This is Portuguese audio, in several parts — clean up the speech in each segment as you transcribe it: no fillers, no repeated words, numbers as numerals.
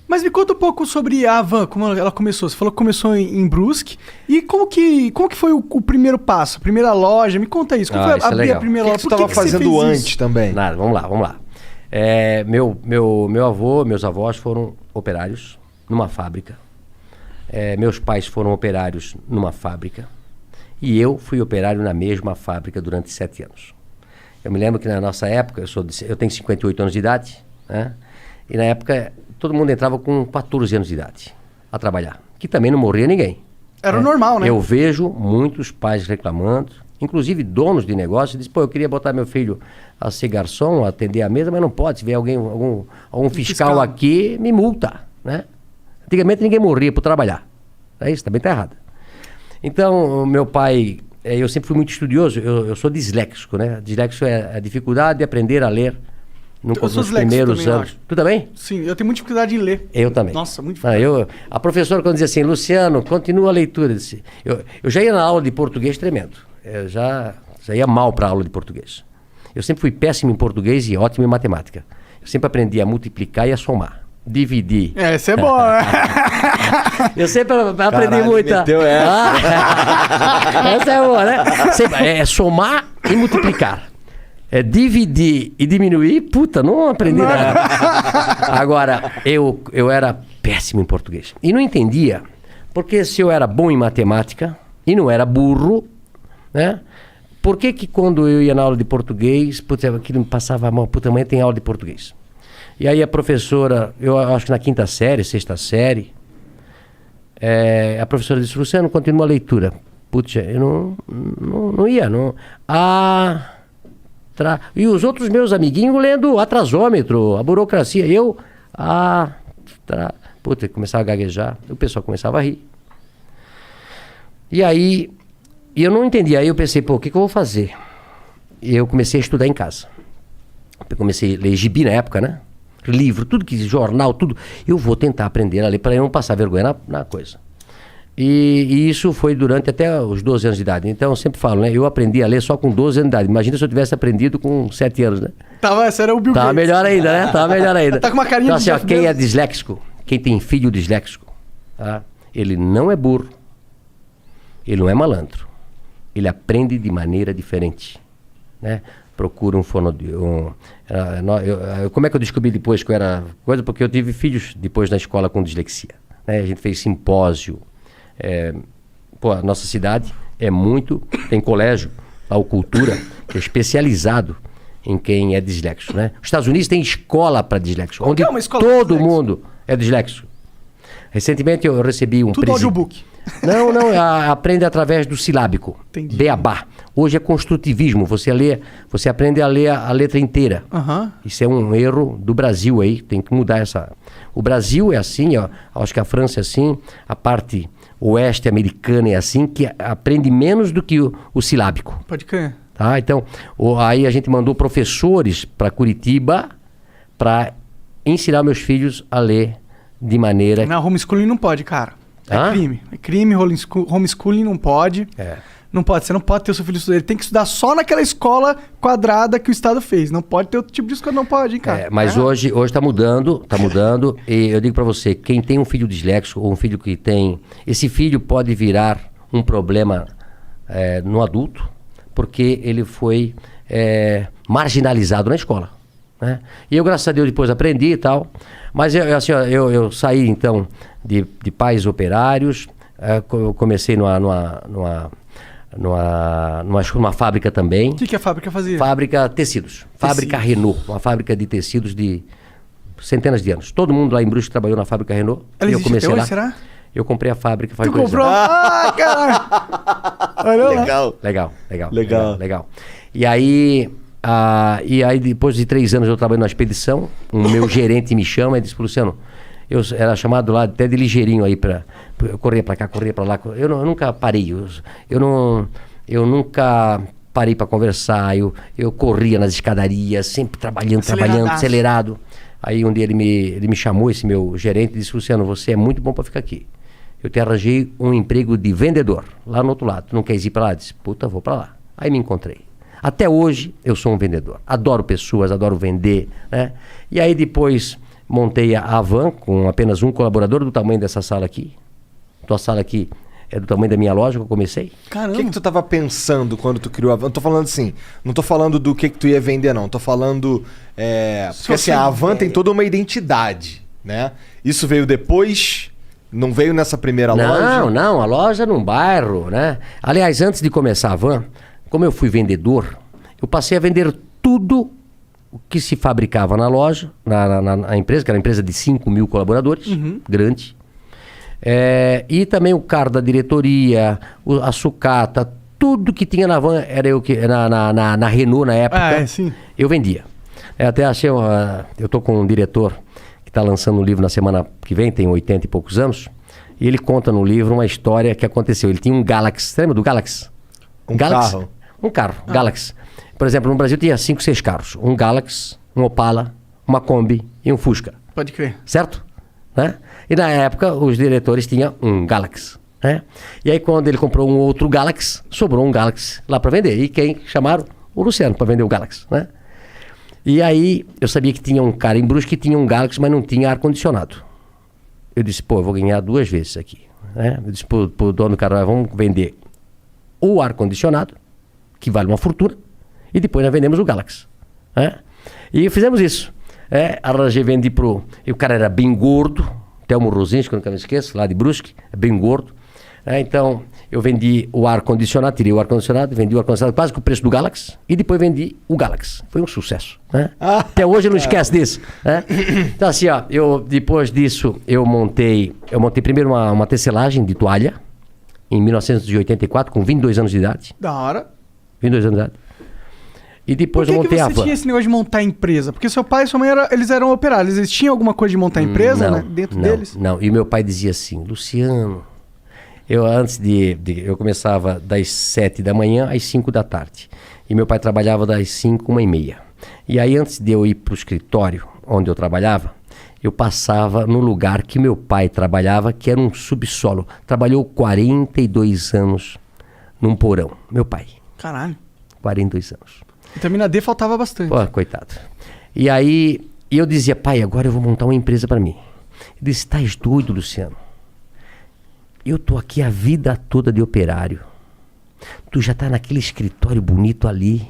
Mas me conta um pouco sobre a Havan, como ela começou. Você falou que começou em Brusque. E como que foi o primeiro passo? A primeira loja? Me conta isso. Como foi abrir a primeira loja? O que você estava fazendo antes também? Nada, vamos lá. Meu avô, meus avós foram operários numa fábrica. Meus pais foram operários numa fábrica. E eu fui operário na mesma fábrica durante 7 anos. Eu me lembro que na nossa época, eu tenho 58 anos de idade, né? E na época todo mundo entrava com 14 anos de idade a trabalhar, que também não morria ninguém. Era normal, né? Eu vejo muitos pais reclamando, inclusive donos de negócio, dizem, eu queria botar meu filho a ser garçom, a atender a mesa, mas não pode. Se vier algum fiscal aqui, me multa, né? Antigamente ninguém morria por trabalhar. Isso também está errado. Então, meu pai, eu sempre fui muito estudioso, eu sou disléxico, né? Disléxico é a dificuldade de aprender a ler nos primeiros anos. Tu também? Sim, eu tenho muita dificuldade em ler. Eu também. Nossa, muito difícil. A professora, quando dizia assim, Luciano, continua a leitura. Eu já ia na aula de português tremendo. Eu já ia mal para a aula de português. Eu sempre fui péssimo em português e ótimo em matemática. Eu sempre aprendi a multiplicar e a somar. Dividir. Isso é bom, né? Eu sempre aprendi muito. Essa é boa, né? É somar e multiplicar. Dividir e diminuir, não aprendi nada. Agora, eu era péssimo em português. E não entendia, porque se eu era bom em matemática e não era burro, né? Por que quando eu ia na aula de português, aquilo me passava a mão, amanhã tem aula de português. E aí a professora, eu acho que na 5ª série, 6ª série, a professora disse, Luciano, continua a leitura. Eu não ia. E os outros meus amiguinhos lendo atrasômetro, a burocracia. Começava a gaguejar, o pessoal começava a rir. E aí, eu não entendia. Aí eu pensei, o que eu vou fazer? E eu comecei a estudar em casa. Eu comecei a ler gibi na época, né? Livro, tudo que jornal, tudo. Eu vou tentar aprender a ler para eu não passar vergonha na coisa. E isso foi durante até os 12 anos de idade. Então eu sempre falo, né? Eu aprendi a ler só com 12 anos de idade. Imagina se eu tivesse aprendido com 7 anos, né? Esse era o Bill Tava Gates. melhor ainda, né? Tava melhor ainda. Tá com uma carinha então, de assim, quem é disléxico, quem tem filho disléxico, tá? Ele não é burro, ele não é malandro. Ele aprende de maneira diferente, né? Procura como é que eu descobri depois que eu era coisa? Porque eu tive filhos depois na escola com dislexia, né? A gente fez simpósio. A nossa cidade tem colégio, a Cultura, que é especializado em quem é disléxico, né? Os Estados Unidos tem escola para disléxico, onde todo mundo é disléxico. Recentemente eu recebi um tudo audiobook. Não, aprende através do silábico. Entendi. Beabá. Hoje é construtivismo, você aprende a ler a letra inteira. Uhum. Isso é um erro do Brasil aí, tem que mudar essa... O Brasil é assim, acho que a França é assim, a parte oeste americana é assim, que aprende menos do que o silábico. Pode crer. Tá? Então, aí a gente mandou professores para Curitiba para ensinar meus filhos a ler de maneira... Não, homeschooling não pode, cara. Crime. É crime, homeschooling não pode. Não pode, você não pode ter o seu filho estudar. Ele tem que estudar só naquela escola quadrada que o Estado fez. Não pode ter outro tipo de escola, não pode, hein, cara. Mas hoje tá mudando. E eu digo pra você, quem tem um filho disléxico ou um filho que tem... Esse filho pode virar um problema no adulto, porque ele foi marginalizado na escola, né? E eu, graças a Deus, depois aprendi e tal. Mas eu saí, então, de pais operários. Eu comecei numa fábrica também. O que a fábrica fazia? Fábrica tecidos. Fábrica Renault. Uma fábrica de tecidos de centenas de anos. Todo mundo lá em Brusque trabalhou na fábrica Renault. Ela eu comecei lá. Será? Eu comprei a fábrica faz 2 anos. Tu comprou? Ah, cara! Legal. E aí depois de 3 anos eu trabalhei numa expedição. O meu gerente me chama e disse, Luciano, eu era chamado lá até de ligeirinho aí eu corria pra cá, corria pra lá. Eu nunca parei. Eu nunca parei pra conversar. Eu corria nas escadarias, sempre trabalhando, acelerado. Aí um dia ele me chamou, esse meu gerente, e disse, Luciano, você é muito bom pra ficar aqui. Eu te arranjei um emprego de vendedor, lá no outro lado. Tu não queres ir pra lá? Eu disse, vou pra lá. Aí me encontrei. Até hoje eu sou um vendedor. Adoro pessoas, adoro vender, né? E aí depois montei a Van com apenas um colaborador do tamanho dessa sala aqui. Tua sala aqui é do tamanho da minha loja que eu comecei. Caramba. O que tu tava pensando quando tu criou a Van? Não tô falando assim, não tô falando do que tu ia vender, não. Tô falando... porque assim, a Van tem toda uma identidade, né? Isso veio depois... Não veio nessa primeira loja? Não, a loja num bairro, né? Aliás, antes de começar a Van, como eu fui vendedor, eu passei a vender tudo o que se fabricava na loja, na empresa, que era uma empresa de 5 mil colaboradores, grande. E também o carro da diretoria, a sucata, tudo que tinha na Van, era eu que na Renault na época, eu vendia. Até achei, eu tô com um diretor que está lançando um livro na semana que vem, tem 80 e poucos anos, e ele conta no livro uma história que aconteceu. Ele tinha um Galaxy, você lembra do Galaxy? Carro? Um carro, Galaxy. Por exemplo, no Brasil tinha 5, 6 carros. Um Galaxy, um Opala, uma Kombi e um Fusca. Pode crer. Certo? Né? E na época, os diretores tinham um Galaxy. Né? E aí, quando ele comprou um outro Galaxy, sobrou um Galaxy lá para vender. E quem chamaram? O Luciano, para vender o Galaxy. Né? E aí, eu sabia que tinha um cara em Brusque que tinha um Galaxy, mas não tinha ar-condicionado. Eu disse, eu vou ganhar 2 vezes isso aqui. Né? Eu disse pro dono do cara, vamos vender o ar-condicionado, que vale uma fortuna, e depois nós vendemos o Galaxy. Né? E fizemos isso. Arranjei, vendi pro... E o cara era bem gordo, Telmo Rosinski, que eu nunca me esqueço, lá de Brusque, bem gordo. Então, eu vendi o ar-condicionado, tirei o ar-condicionado, vendi o ar-condicionado quase que o preço do Galaxy, e depois vendi o Galaxy. Foi um sucesso. Né? Até hoje eu não esqueço disso. Né? Então, assim, depois disso, eu montei primeiro uma tecelagem de toalha, em 1984, com 22 anos de idade. Da hora. 22 anos de idade. E depois eu montei a Van. Por que você tinha esse negócio de montar empresa? Porque seu pai e sua mãe eles eram operários. Eles tinham alguma coisa de montar empresa, né? Dentro deles? Não. E meu pai dizia assim, Luciano, eu começava das 7 da manhã às 5 da tarde. E meu pai trabalhava das 5, 1h30. E aí, antes de eu ir para o escritório onde eu trabalhava, eu passava no lugar que meu pai trabalhava, que era um subsolo. Trabalhou 42 anos num porão. Meu pai. Caralho. 42 anos. Vitamina D faltava bastante. Pô, coitado. E aí, eu dizia, pai, agora eu vou montar uma empresa para mim. Ele disse, estás doido, Luciano? Eu tô aqui a vida toda de operário. Tu já tá naquele escritório bonito ali.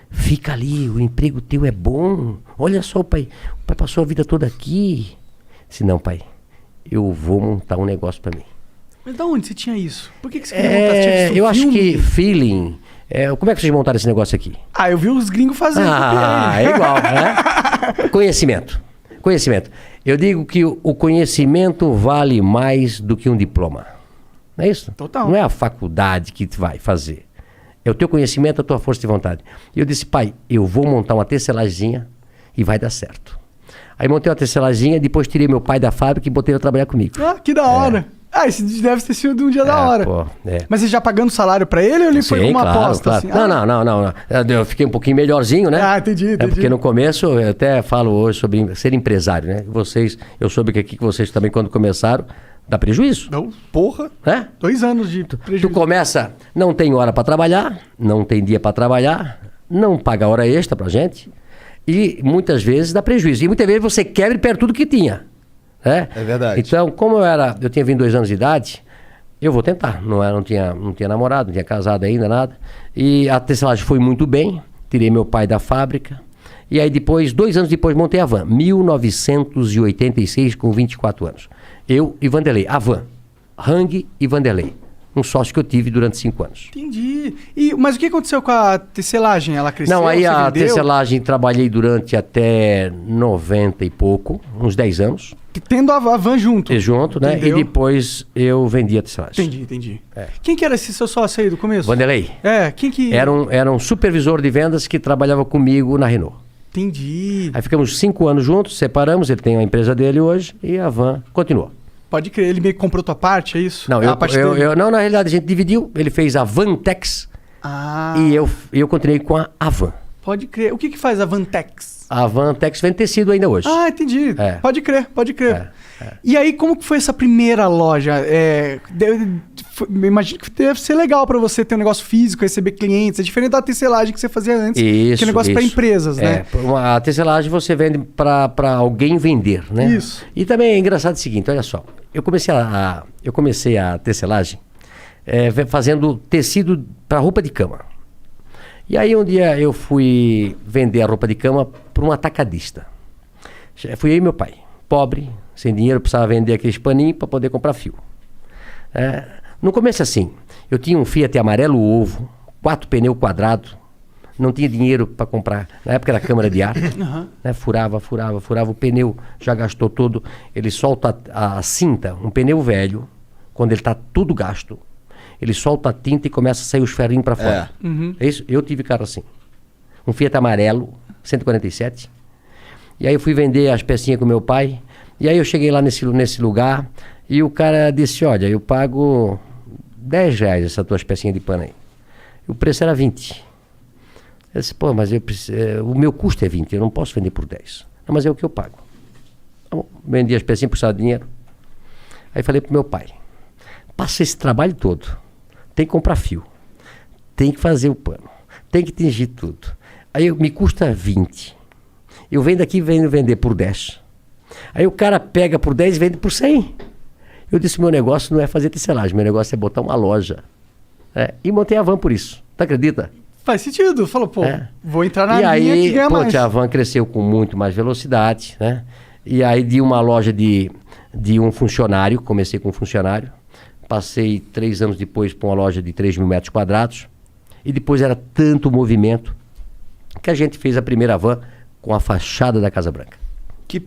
Fica ali, o emprego teu é bom. Olha só, pai. O pai passou a vida toda aqui. Disse, não, pai, eu vou montar um negócio para mim. Mas da onde você tinha isso? Por que você queria montar? Eu acho que feeling... como é que vocês montaram esse negócio aqui? Eu vi os gringos fazendo. É igual, né? Conhecimento. Eu digo que o conhecimento vale mais do que um diploma. Não é isso? Total. Não é a faculdade que vai fazer. É o teu conhecimento, a tua força de vontade. E eu disse, pai, eu vou montar uma tecelaginha e vai dar certo. Aí montei uma tecelaginha, depois tirei meu pai da fábrica e botei ele a trabalhar comigo. Que da hora. Esse deve ter sido um dia da hora. Mas você já pagando salário pra ele ou ele foi com uma aposta? Claro. Assim? Não. Eu fiquei um pouquinho melhorzinho, né? Entendi. Porque no começo, eu até falo hoje sobre ser empresário, né? Eu soube que aqui vocês também, quando começaram, dá prejuízo. Não, porra. 2 anos de prejuízo. Tu começa, não tem hora pra trabalhar, não tem dia pra trabalhar, não paga hora extra pra gente, e muitas vezes dá prejuízo. E muitas vezes você quebra e perde tudo que tinha. É verdade. Então, como eu tinha 22 anos de idade, eu vou tentar. Não tinha namorado, não tinha casado ainda, nada. E a tecelagem foi muito bem. Tirei meu pai da fábrica. E aí depois, 2 anos depois, montei a Van. 1986, com 24 anos. Eu e Vanderlei. A Van. Hang e Vanderlei. Um sócio que eu tive durante 5 anos. Entendi. Mas o que aconteceu com a tecelagem? Ela cresceu? Não, aí a tecelagem trabalhei durante até 90 e pouco, uns 10 anos. Tendo a Van junto. Junto, né? Entendeu? E depois eu vendi a tecelagem. Entendi. Quem que era esse seu sócio aí do começo? Vanderlei. Quem que... Era um supervisor de vendas que trabalhava comigo na Renault. Entendi. Aí ficamos 5 anos juntos, separamos, ele tem a empresa dele hoje e a Van continuou. Pode crer, ele meio que comprou tua parte, é isso? Não, não, na realidade a gente dividiu, ele fez a Vantex e eu continuei com a Van. Pode crer. O que faz a Vantex? A Vantex vende tecido ainda hoje. Entendi. Pode crer. E aí, como que foi essa primeira loja? imagino que deve ser legal pra você ter um negócio físico, receber clientes. É diferente da tecelagem que você fazia antes, que é negócio pra empresas, né? A tecelagem você vende pra alguém vender, né? Isso. E também é engraçado o seguinte, olha só. Eu comecei a tecelagem fazendo tecido para roupa de cama. E aí um dia eu fui vender a roupa de cama para um atacadista. Fui eu e meu pai, pobre, sem dinheiro, precisava vender aqueles paninhos para poder comprar fio. No começo assim, eu tinha um Fiat amarelo ovo, 4 pneus quadrados, não tinha dinheiro para comprar. Na época era câmara de ar, né? Furava, o pneu já gastou todo. Ele solta a cinta, um pneu velho, quando ele está tudo gasto, ele solta a tinta e começa a sair os ferrinhos para fora. É isso? Eu tive carro assim. Um Fiat amarelo, 147. E aí eu fui vender as pecinhas com meu pai. E aí eu cheguei lá nesse lugar e o cara disse, olha, eu pago R$10 essas tuas pecinhas de pano aí. O preço era 20. Eu disse, pô, mas o meu custo é 20, eu não posso vender por 10. Não, mas é o que eu pago. Então, vendi as pecinhas, precisava de dinheiro. Aí falei pro meu pai, passa esse trabalho todo, tem que comprar fio, tem que fazer o pano, tem que tingir tudo. Aí me custa 20. Eu venho daqui e venho vender por 10. Aí o cara pega por 10 e vende por 100. Eu disse, meu negócio não é fazer tecelagem, meu negócio é botar uma loja. E montei a Van por isso. Tu acredita? Faz sentido. Falou, pô, vou entrar na linha que ganha mais. A Van cresceu com muito mais velocidade, né? E aí de uma loja de um funcionário, comecei com um funcionário, passei 3 anos depois para uma loja de 3.000 metros quadrados, e depois era tanto movimento que a gente fez a primeira Van com a fachada da Casa Branca. Que